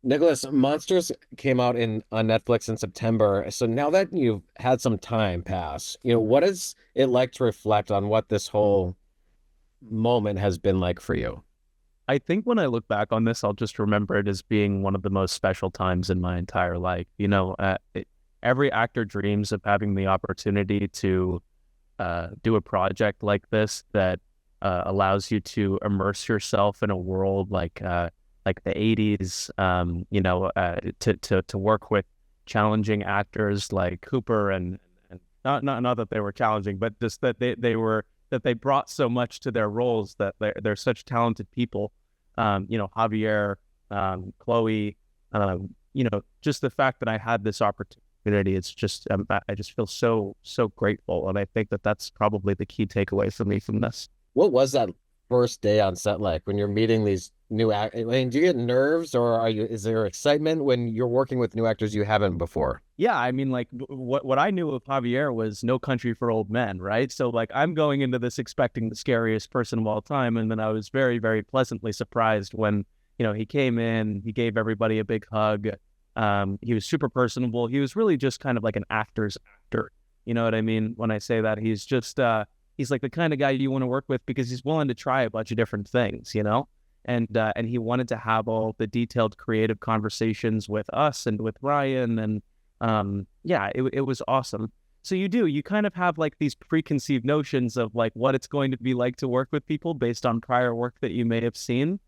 Nicholas, Monsters came out in on Netflix in September. So now that you've had some time pass, what is it like to reflect on what this whole moment has been like for you? I think when I look back on this, I'll just remember it as being one of the most special times in my entire life. Every actor dreams of having the opportunity to do a project like this that allows you to immerse yourself in a world like the '80s. To work with challenging actors like Cooper and not that they were challenging, but just that they brought so much to their roles that they're such talented people. Javier, Chloe, just the fact that I had this opportunity, it's just I just feel so grateful, and I think that that's probably the key takeaway for me from this. What was that first day on set like when you're meeting these new act? I mean, do you get nerves or is there excitement when you're working with new actors you haven't before? Yeah, I mean, like what I knew of Javier was No Country for Old Men, right? So like I'm going into this expecting the scariest person of all time, and then I was very, very pleasantly surprised when he came in, he gave everybody a big hug. He was super personable. He was really just kind of like an actor's actor. You know what I mean when I say that? He's like the kind of guy you want to work with because he's willing to try a bunch of different things, and he wanted to have all the detailed creative conversations with us and with Ryan, and yeah, it was awesome. So you kind of have like these preconceived notions of like what it's going to be like to work with people based on prior work that you may have seen.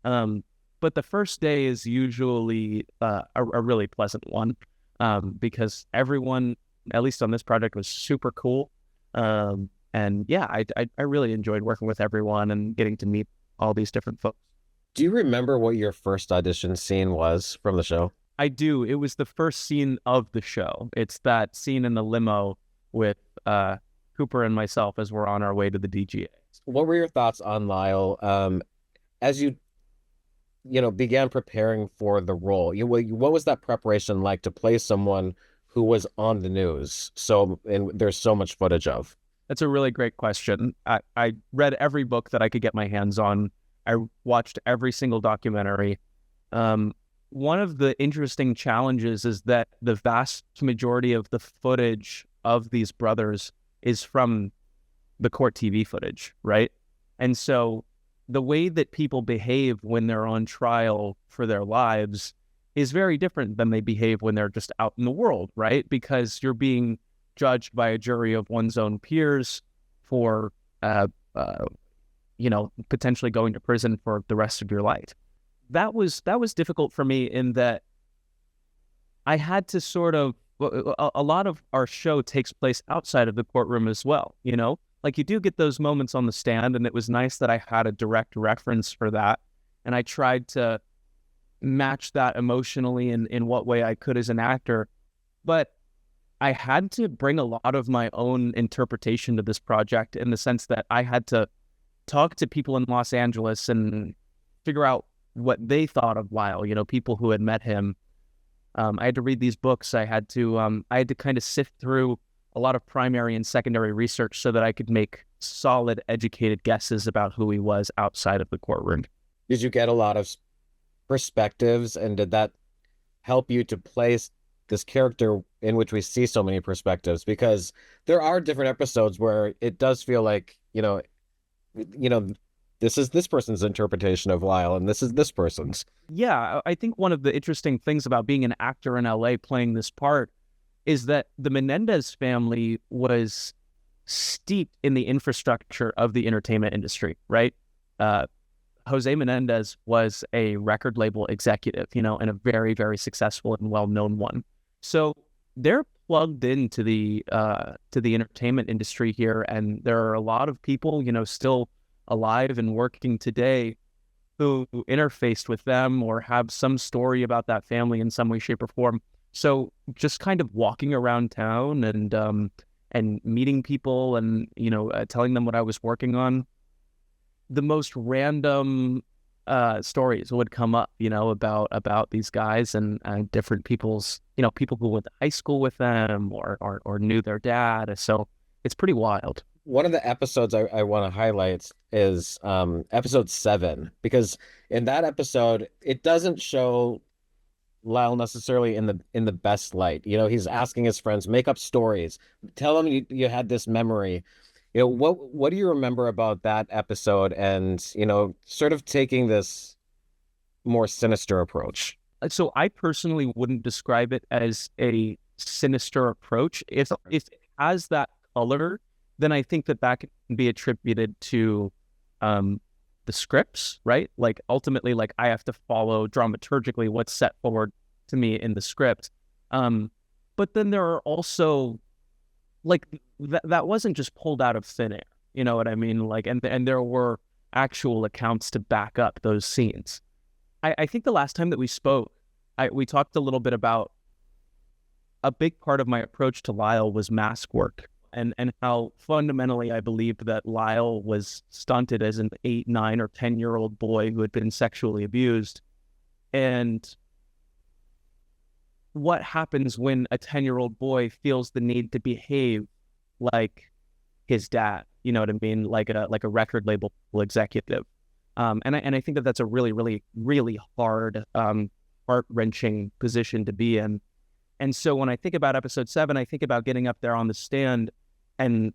Um, but the first day is usually a really pleasant one, because everyone, at least on this project, was super cool. And yeah, I really enjoyed working with everyone and getting to meet all these different folks. Do you remember what your first audition scene was from the show? I do. It was the first scene of the show. It's that scene in the limo with Cooper and myself as we're on our way to the DGA. What were your thoughts on Lyle as you began preparing for the role? What was that preparation like to play someone who was on the news? So, and there's so much footage of. That's a really great question. I read every book that I could get my hands on. I watched every single documentary. One of the interesting challenges is that the vast majority of the footage of these brothers is from the court TV footage, right? And so the way that people behave when they're on trial for their lives is very different than they behave when they're just out in the world, right? Because you're being judged by a jury of one's own peers for, potentially going to prison for the rest of your life. That was difficult for me in that I had to sort of a lot of our show takes place outside of the courtroom as well, like you do get those moments on the stand, and it was nice that I had a direct reference for that, and I tried to match that emotionally in what way I could as an actor. But I had to bring a lot of my own interpretation to this project in the sense that I had to talk to people in Los Angeles and figure out what they thought of Lyle, people who had met him. I had to read these books. I had to kind of sift through a lot of primary and secondary research so that I could make solid, educated guesses about who he was outside of the courtroom. Did you get a lot of perspectives, and did that help you to place this character in which we see so many perspectives? Because there are different episodes where it does feel like, you know, this is this person's interpretation of Lyle, and this is this person's. Yeah, I think one of the interesting things about being an actor in LA playing this part is that the Menendez family was steeped in the infrastructure of the entertainment industry, right? Uh, Jose Menendez was a record label executive, and a very, very successful and well-known one. So they're plugged into the entertainment industry here, and there are a lot of people, still alive and working today who interfaced with them or have some story about that family in some way, shape, or form. So just kind of walking around town and meeting people and telling them what I was working on, the most random stories would come up, about these guys and different people's, people who went to high school with them or knew their dad. So it's pretty wild. One of the episodes I want to highlight is episode 7, because in that episode, it doesn't show Lyle necessarily in the best light. You know, he's asking his friends, make up stories, tell them you had this memory. You know, what do you remember about that episode and, you know, sort of taking this more sinister approach? So I personally wouldn't describe it as a sinister approach. If it has that color, then I think that that can be attributed to the scripts, right? Like ultimately, like I have to follow dramaturgically what's set forward to me in the script. But then there are also like that wasn't just pulled out of thin air. You know what I mean? Like, and there were actual accounts to back up those scenes. I think the last time that we spoke, we talked a little bit about a big part of my approach to Lyle was mask work and how fundamentally I believed that Lyle was stunted as an 8, 9, or 10-year-old boy who had been sexually abused. And what happens when a 10-year-old boy feels the need to behave like his dad? You know what I mean? Like a record label executive. And I think that that's a really, really, really hard, heart-wrenching position to be in. And so when I think about episode 7, I think about getting up there on the stand and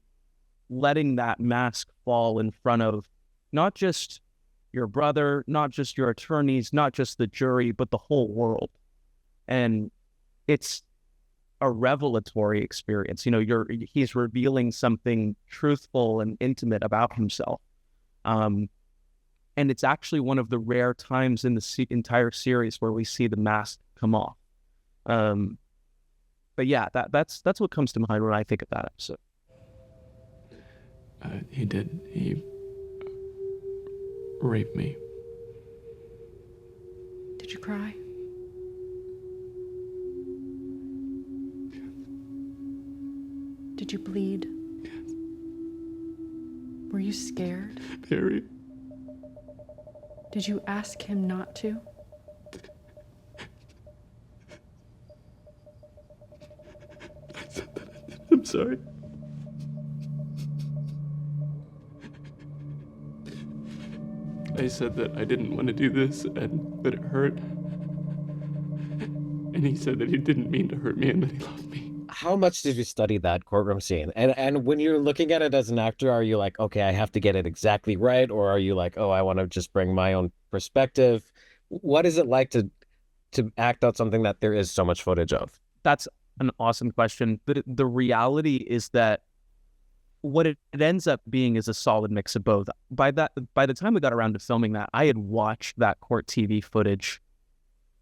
letting that mask fall in front of not just your brother, not just your attorneys, not just the jury, but the whole world. And it's a revelatory experience. You know, he's revealing something truthful and intimate about himself. And it's actually one of the rare times in the entire series where we see the mask come off. But yeah, that's what comes to mind when I think of that episode. He raped me. Did you cry? Did you bleed? Yes. Were you scared? Very. Did you ask him not to? I said that I did. I'm sorry. I said that I didn't want to do this and that it hurt. And he said that he didn't mean to hurt me and that he loved me. How much did you study that courtroom scene? And when you're looking at it as an actor, are you like, okay, I have to get it exactly right? Or are you like, oh, I want to just bring my own perspective? What is it like to act out something that there is so much footage of? That's an awesome question. The reality is that what it ends up being is a solid mix of both. By the time we got around to filming that, I had watched that court TV footage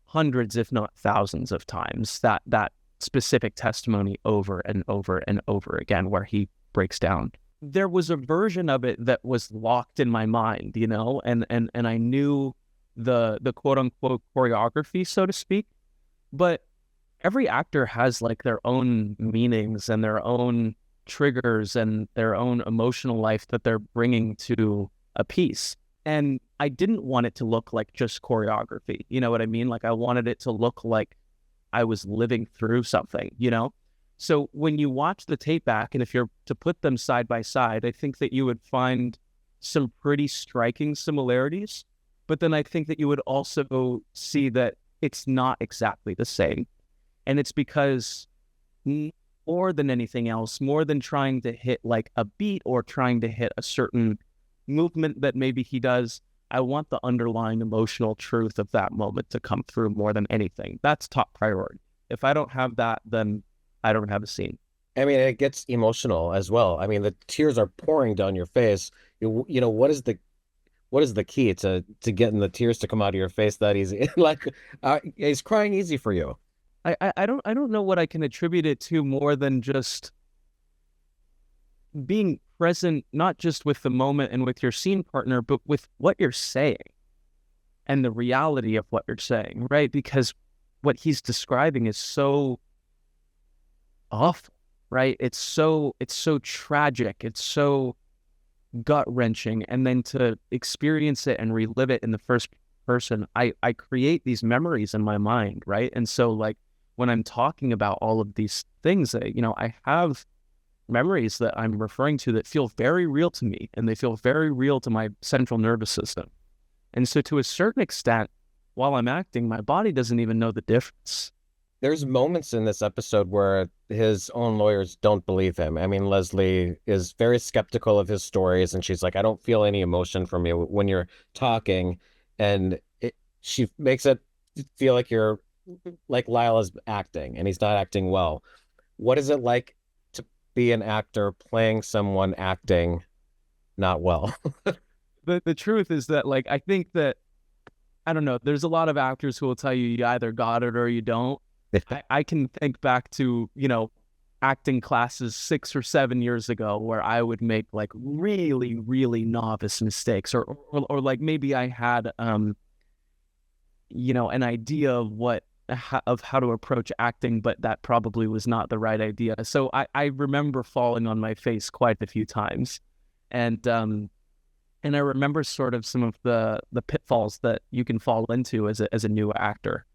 hundreds, if not thousands of times, that specific testimony over and over and over again, where he breaks down. There was a version of it that was locked in my mind, you know, and I knew the quote unquote choreography, so to speak, but every actor has like their own meanings and their own triggers and their own emotional life that they're bringing to a piece. And I didn't want it to look like just choreography. You know what I mean? Like I wanted it to look like I was living through something, you know? So when you watch the tape back, and if you're to put them side by side, I think that you would find some pretty striking similarities. But then I think that you would also see that it's not exactly the same. And it's because more than anything else, more than trying to hit like a beat or trying to hit a certain movement that maybe he does, I want the underlying emotional truth of that moment to come through more than anything. That's top priority. If I don't have that, then I don't have a scene. I mean, it gets emotional as well. I mean, the tears are pouring down your face. You know, what is the key to getting the tears to come out of your face that easy? Like, is crying easy for you? I don't know what I can attribute it to more than just being present, not just with the moment and with your scene partner, but with what you're saying and the reality of what you're saying, right? Because what he's describing is so awful, right? It's so tragic. It's so gut-wrenching. And then to experience it and relive it in the first person, I create these memories in my mind, right? And so like when I'm talking about all of these things, you know, I have memories that I'm referring to that feel very real to me, and they feel very real to my central nervous system. And so to a certain extent, while I'm acting, my body doesn't even know the difference. There's moments in this episode where his own lawyers don't believe him. I mean, Leslie is very skeptical of his stories, and she's like, I don't feel any emotion from you when you're talking. And she makes it feel like you're like Lyle is acting, and he's not acting well. What is it like to be an actor playing someone acting not well? The truth is that, like, I think that, I don't know, there's a lot of actors who will tell you either got it or you don't. I can think back to, acting classes 6 or 7 years ago where I would make like really, really novice mistakes, or like maybe I had, an idea of how to approach acting, but that probably was not the right idea. So I remember falling on my face quite a few times. And I remember sort of some of the pitfalls that you can fall into as a new actor.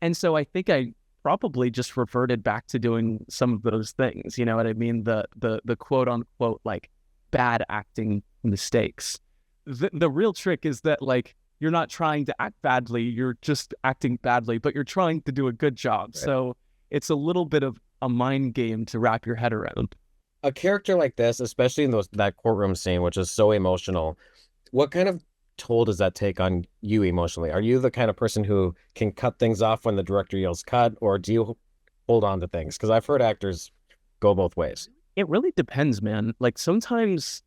And so I think I probably just reverted back to doing some of those things. You know what I mean? The quote unquote like bad acting mistakes. The real trick is that, like, you're not trying to act badly, you're just acting badly, but you're trying to do a good job. Right. So it's a little bit of a mind game to wrap your head around. A character like this, especially in that courtroom scene, which is so emotional, what kind of toll does that take on you emotionally? Are you the kind of person who can cut things off when the director yells cut, or do you hold on to things? Because I've heard actors go both ways. It really depends, man. Like, sometimes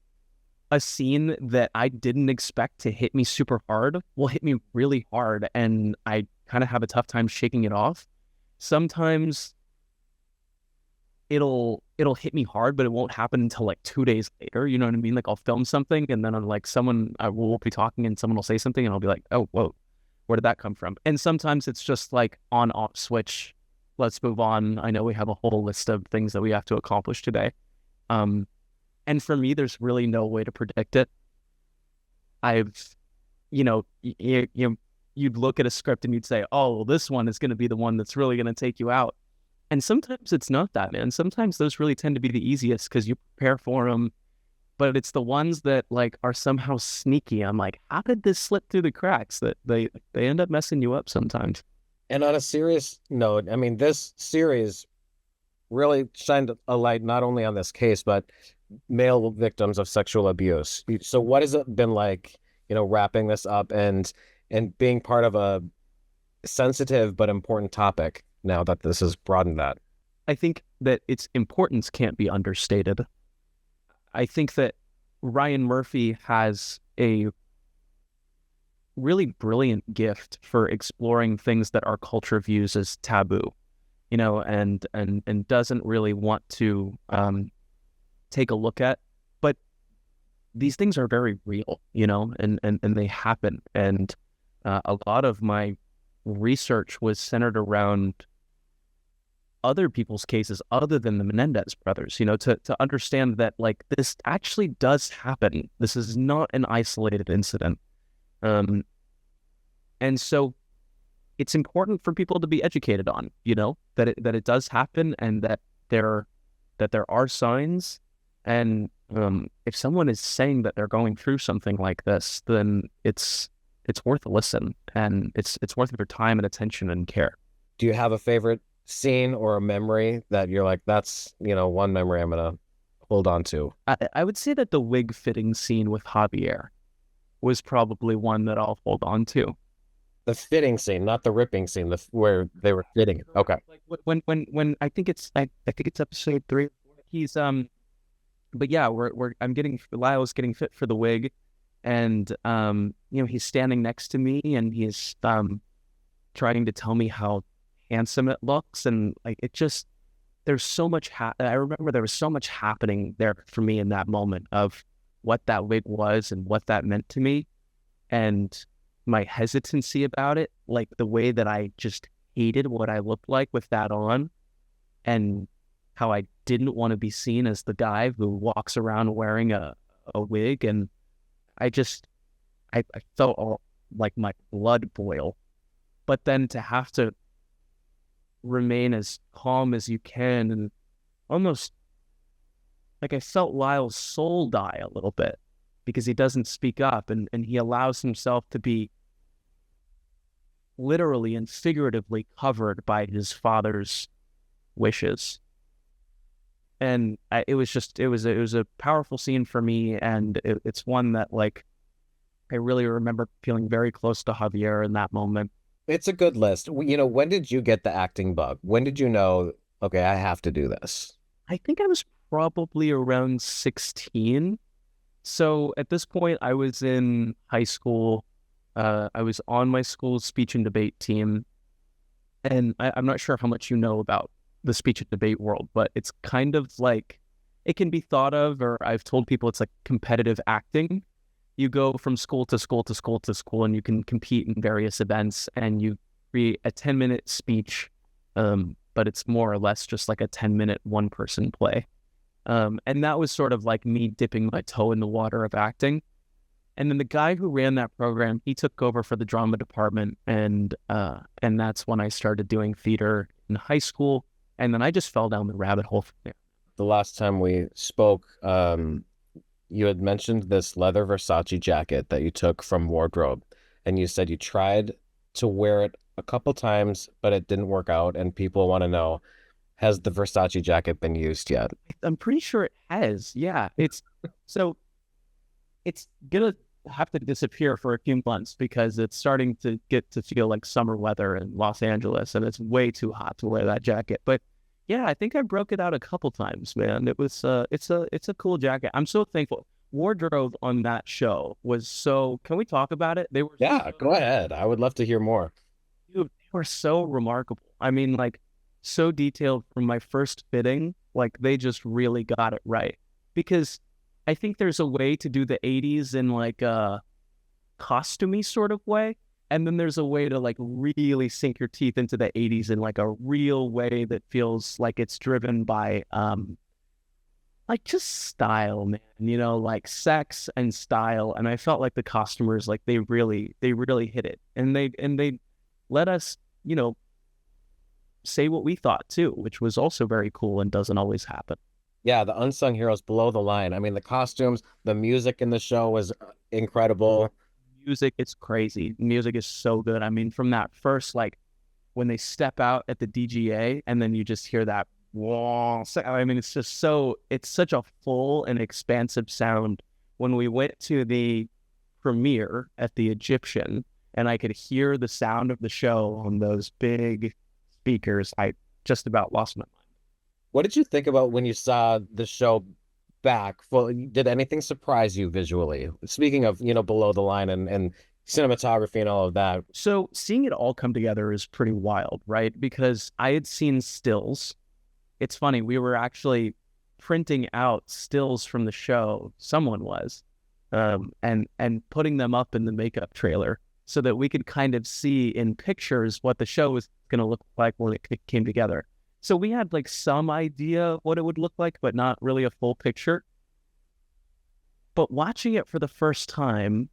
a scene that I didn't expect to hit me super hard will hit me really hard, and I kind of have a tough time shaking it off. Sometimes it'll hit me hard, but it won't happen until like 2 days later. You know what I mean? Like, I'll film something, and then I'm like, I will be talking, and someone will say something, and I'll be like, oh, whoa, where did that come from? And sometimes it's just like on-off switch. Let's move on. I know we have a whole list of things that we have to accomplish today. And for me, there's really no way to predict it. You'd look at a script and you'd say, oh, well, this one is going to be the one that's really going to take you out. And sometimes it's not that, man. Sometimes those really tend to be the easiest because you prepare for them. But it's the ones that like are somehow sneaky. I'm like, how did this slip through the cracks? That they end up messing you up sometimes. And on a serious note, I mean, this series really shined a light not only on this case, but male victims of sexual abuse. So what has it been like, wrapping this up and being part of a sensitive but important topic now that this has broadened that? I think that its importance can't be understated. I think that Ryan Murphy has a really brilliant gift for exploring things that our culture views as taboo, and doesn't really want to take a look at. But these things are very real, and they happen. And a lot of my research was centered around other people's cases other than the Menendez brothers, to understand that, like, this actually does happen. This is not an isolated incident. And so it's important for people to be educated on, that it does happen, and that there are signs. And if someone is saying that they're going through something like this, then it's worth a listen, and it's worth your time and attention and care. Do you have a favorite scene or a memory that you're like, that's, one memory I'm going to hold on to? I would say that the wig fitting scene with Javier was probably one that I'll hold on to. The fitting scene, not the ripping scene, where they were fitting it. Okay. Like when I think it's episode 3. He's but yeah, Lyle's getting fit for the wig, and he's standing next to me, and he's trying to tell me how handsome it looks, and like it just, there's so much I remember there was so much happening there for me in that moment of what that wig was and what that meant to me, and my hesitancy about it, like the way that I just hated what I looked like with that on, and how I didn't want to be seen as the guy who walks around wearing a wig. And I felt like my blood boil. But then to have to remain as calm as you can, and almost like I felt Lyle's soul die a little bit, because he doesn't speak up, and he allows himself to be literally and figuratively covered by his father's wishes. And it was a powerful scene for me, and it's one that like I really remember feeling very close to Javier in that moment. It's a good list. When did you get the acting bug? When did you know, okay, I have to do this? I think I was probably around 16. So at this point, I was in high school. I was on my school's speech and debate team. And I'm not sure how much you know about the speech and debate world, but it's kind of like it can be thought of, or I've told people it's like competitive acting. You go from school to school to school to school, and you can compete in various events, and you create a 10-minute speech, but it's more or less just like a 10-minute one-person play. And that was sort of like me dipping my toe in the water of acting. And then the guy who ran that program, he took over for the drama department, and that's when I started doing theater in high school. And then I just fell down the rabbit hole from there. The last time we spoke, you had mentioned this leather Versace jacket that you took from wardrobe, and you said you tried to wear it a couple times, but it didn't work out, and people want to know, has the Versace jacket been used yet? I'm pretty sure it has. Yeah. It's gonna have to disappear for a few months because it's starting to get to feel like summer weather in Los Angeles, and it's way too hot to wear that jacket. But yeah, I think I broke it out a couple times, man. It was it's a cool jacket. I'm so thankful. Wardrobe on that show was so. Can we talk about it? They were Go ahead. I would love to hear more. Dude, they were so remarkable. I mean, like, so detailed from my first fitting. Like, they just really got it right. Because I think there's a way to do the 80s in like a costumey sort of way. And then there's a way to like really sink your teeth into the 80s in like a real way that feels like it's driven by like just style, man, like sex and style. And I felt like the costumers, like they really hit it. And they let us, say what we thought too, which was also very cool and doesn't always happen. Yeah, the unsung heroes below the line. I mean, the costumes, the music in the show was incredible. Music, it's crazy. Music is so good. I mean, from that first, like, when they step out at the DGA and then you just hear that, whoa, I mean, it's such a full and expansive sound. When we went to the premiere at the Egyptian and I could hear the sound of the show on those big speakers, I just about lost my mind. What did you think about when you saw the show back? Well, did anything surprise you visually? Speaking of, below the line and cinematography and all of that. So seeing it all come together is pretty wild, right? Because I had seen stills. It's funny, we were actually printing out stills from the show, someone was, and putting them up in the makeup trailer so that we could kind of see in pictures what the show was going to look like when it came together. So we had like some idea what it would look like, but not really a full picture. But watching it for the first time,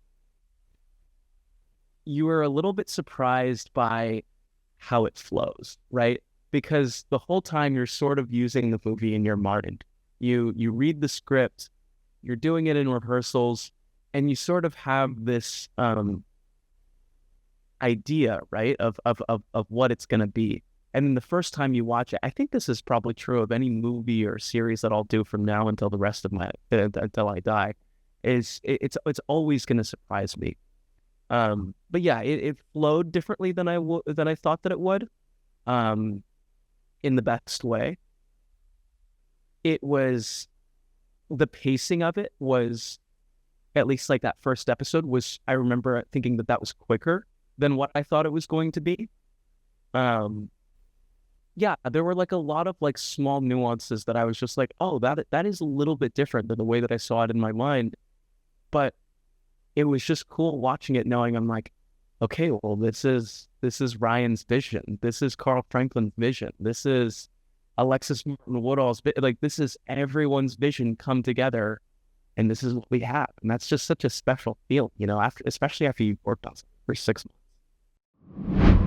you were a little bit surprised by how it flows, right? Because the whole time you're sort of using the movie in your mind. You read the script, you're doing it in rehearsals, and you sort of have this idea, right, of what it's going to be. And then the first time you watch it, I think this is probably true of any movie or series that I'll do from now until the rest of until I die, is it's always going to surprise me. But yeah, it flowed differently than I thought that it would, in the best way. It was, the pacing of it was, at least like that first episode was, I remember thinking that was quicker than what I thought it was going to be. Yeah, there were like a lot of like small nuances that I was just like, oh, that is a little bit different than the way that I saw it in my mind. But it was just cool watching it, knowing I'm like, okay, well, this is Ryan's vision. This is Carl Franklin's vision. This is Alexis Martin Woodall's like, this is everyone's vision come together, and this is what we have. And that's just such a special feeling, especially after you've worked on it for 6 months.